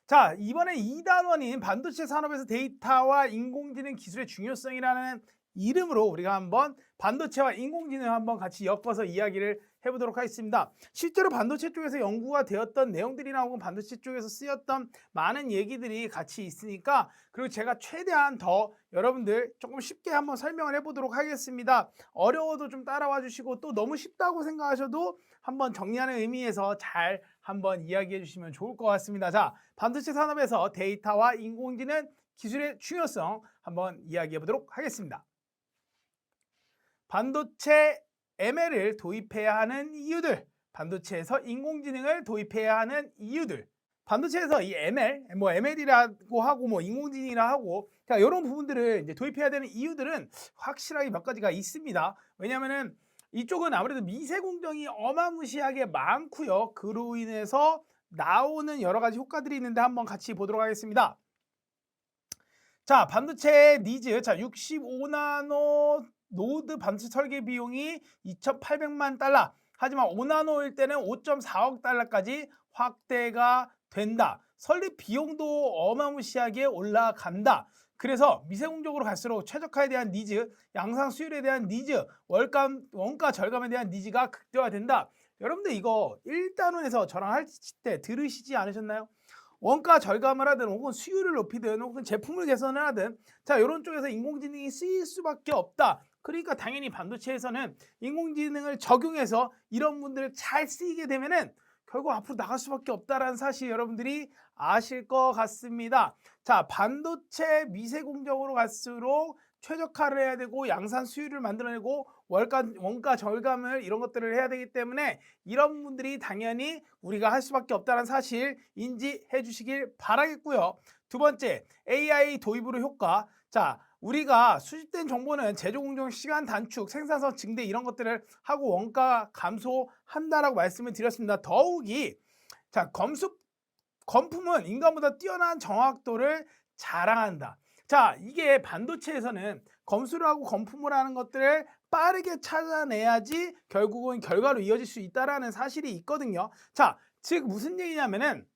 자, 이번에 2단원인 반도체 산업에서 데이터와 인공지능 기술의 중요성이라는 이름으로 우리가 한번 반도체와 인공지능을 한번 같이 엮어서 이야기를 해보도록 하겠습니다. 실제로 반도체 쪽에서 연구가 되었던 내용들이나 혹은 반도체 쪽에서 쓰였던 많은 얘기들이 같이 있으니까, 그리고 제가 최대한 더 여러분들 조금 쉽게 한번 설명을 해보도록 하겠습니다. 어려워도 좀 따라와 주시고, 또 너무 쉽다고 생각하셔도 한번 정리하는 의미에서 잘 한번 이야기해 주시면 좋을 것 같습니다. 자, 반도체 산업에서 데이터와 인공지능 기술의 중요성 한번 이야기해 보도록 하겠습니다. 반도체 ML을 도입해야 하는 이유들, 반도체에서 인공지능을 도입해야 하는 이유들, 반도체에서 이 ML, ML이라고 하고 인공지능이라 하고, 자, 이런 부분들을 이제 도입해야 되는 이유들은 확실하게 몇 가지가 있습니다. 왜냐하면은 이쪽은 아무래도 미세 공정이 어마무시하게 많고요. 그로 인해서 나오는 여러 가지 효과들이 있는데 한번 같이 보도록 하겠습니다. 자, 반도체 니즈, 자, 65나노 노드 반도체 설계 비용이 2,800만 달러. 하지만 5나노일 때는 5.4억 달러까지 확대가 된다. 설립 비용도 어마무시하게 올라간다. 그래서 미세공정으로 갈수록 최적화에 대한 니즈, 양산 수율에 대한 니즈, 원가 절감에 대한 니즈가 극대화된다. 여러분들 이거 1단원에서 저랑 할 때 들으시지 않으셨나요? 원가 절감을 하든 혹은 수율을 높이든 혹은 제품을 개선을 하든, 자, 이런 쪽에서 인공지능이 쓰일 수밖에 없다. 그러니까 당연히 반도체에서는 인공지능을 적용해서 이런 분들 잘 쓰이게 되면은 결국 앞으로 나갈 수밖에 없다라는 사실 여러분들이 아실 것 같습니다. 자, 반도체 미세 공정으로 갈수록 최적화를 해야 되고 양산 수율을 만들어내고 원가 절감을 이런 것들을 해야 되기 때문에 이런 분들이 당연히 우리가 할 수밖에 없다는 사실 인지해 주시길 바라겠고요. 두 번째, AI 도입으로 효과. 자, 우리가 수집된 정보는 제조 공정 시간 단축, 생산성 증대 이런 것들을 하고 원가 감소한다라고 말씀을 드렸습니다. 더욱이 자, 검품은 인간보다 뛰어난 정확도를 자랑한다. 자, 이게 반도체에서는 검수를 하고 검품을 하는 것들을 빠르게 찾아내야지 결국은 결과로 이어질 수 있다라는 사실이 있거든요. 자, 즉 무슨 얘기냐면은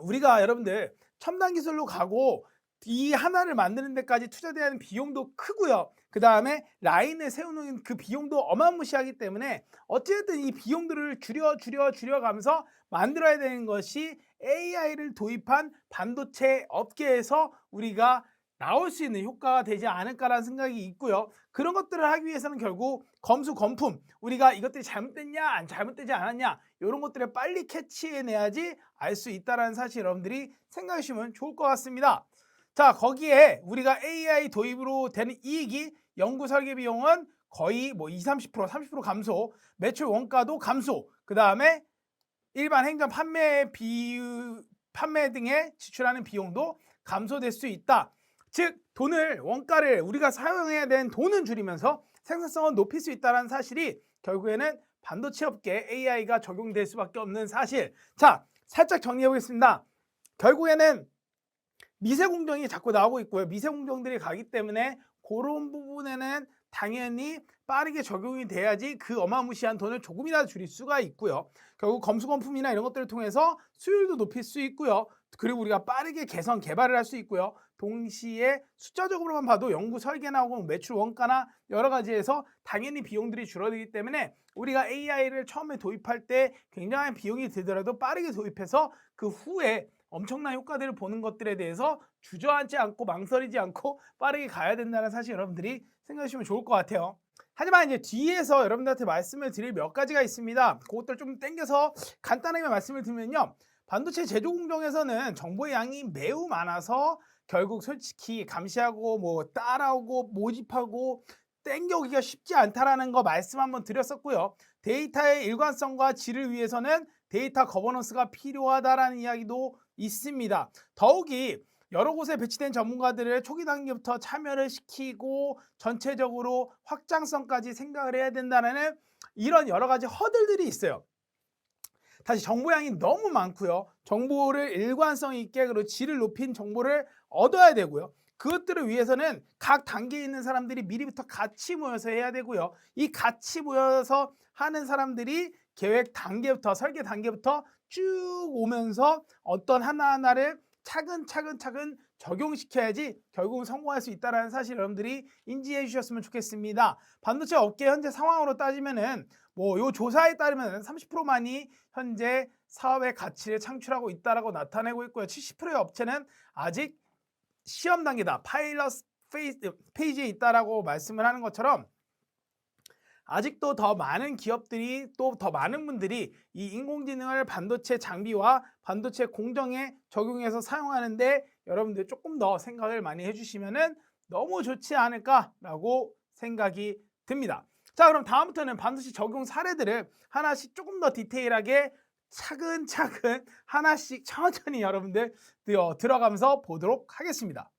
우리가 여러분들 첨단 기술로 가고 이 하나를 만드는 데까지 투자되는 비용도 크고요. 그 다음에 라인을 세우는 그 비용도 어마무시하기 때문에 어쨌든 이 비용들을 줄여가면서 만들어야 되는 것이 AI를 도입한 반도체 업계에서 우리가 나올 수 있는 효과가 되지 않을까라는 생각이 있고요. 그런 것들을 하기 위해서는 결국 검품, 우리가 이것들이 잘못됐냐 안 잘못되지 않았냐 이런 것들을 빨리 캐치해내야지 알 수 있다는 사실 여러분들이 생각해 주시면 좋을 것 같습니다. 자, 거기에 우리가 AI 도입으로 되는 이익이 연구 설계 비용은 거의 20, 30% 감소, 매출 원가도 감소, 그 다음에 일반 행정 판매 등에 지출하는 비용도 감소될 수 있다. 즉 원가를 우리가 사용해야 되는 돈은 줄이면서 생산성을 높일 수 있다는 사실이 결국에는 반도체 업계에 AI가 적용될 수밖에 없는 사실. 자, 살짝 정리해 보겠습니다. 결국에는 미세 공정이 자꾸 나오고 있고요. 미세 공정들이 가기 때문에 그런 부분에는 당연히 빠르게 적용이 돼야지 그 어마무시한 돈을 조금이라도 줄일 수가 있고요. 결국 검수검품이나 이런 것들을 통해서 수율도 높일 수 있고요. 그리고 우리가 빠르게 개선 개발을 할 수 있고요. 동시에 숫자적으로만 봐도 연구 설계나 혹은 매출 원가나 여러 가지에서 당연히 비용들이 줄어들기 때문에 우리가 AI를 처음에 도입할 때 굉장한 비용이 들더라도 빠르게 도입해서 그 후에 엄청난 효과들을 보는 것들에 대해서 주저앉지 않고 망설이지 않고 빠르게 가야 된다는 사실 여러분들이 생각해 주시면 좋을 것 같아요. 하지만 이제 뒤에서 여러분들한테 말씀을 드릴 몇 가지가 있습니다. 그것들 좀 땡겨서 간단하게 말씀을 드리면요. 반도체 제조 공정에서는 정보의 양이 매우 많아서 결국 솔직히 감시하고 따라오고 모집하고 땡겨오기가 쉽지 않다라는 거 말씀 한번 드렸었고요. 데이터의 일관성과 질을 위해서는 데이터 거버넌스가 필요하다라는 이야기도 있습니다. 더욱이 여러 곳에 배치된 전문가들을 초기 단계부터 참여를 시키고 전체적으로 확장성까지 생각을 해야 된다는 이런 여러 가지 허들들이 있어요. 다시 정보량이 너무 많고요. 정보를 일관성 있게 그리고 질을 높인 정보를 얻어야 되고요. 그것들을 위해서는 각 단계에 있는 사람들이 미리부터 같이 모여서 해야 되고요. 이 같이 모여서 하는 사람들이 계획 단계부터 설계 단계부터 쭉 오면서 어떤 하나하나를 차근차근 적용시켜야지 결국은 성공할 수 있다는 사실 여러분들이 인지해 주셨으면 좋겠습니다. 반도체 업계 현재 상황으로 따지면은 뭐 요 조사에 따르면 30%만이 현재 사업의 가치를 창출하고 있다라고 나타내고 있고요. 70%의 업체는 아직 시험 단계다. 파일럿 페이지에 있다라고 말씀을 하는 것처럼 아직도 더 많은 기업들이 또 더 많은 분들이 이 인공지능을 반도체 장비와 반도체 공정에 적용해서 사용하는데 여러분들 조금 더 생각을 많이 해주시면은 너무 좋지 않을까라고 생각이 듭니다. 자, 그럼 다음부터는 반도체 적용 사례들을 하나씩 조금 더 디테일하게 차근차근 하나씩 천천히 여러분들 들어가면서 보도록 하겠습니다.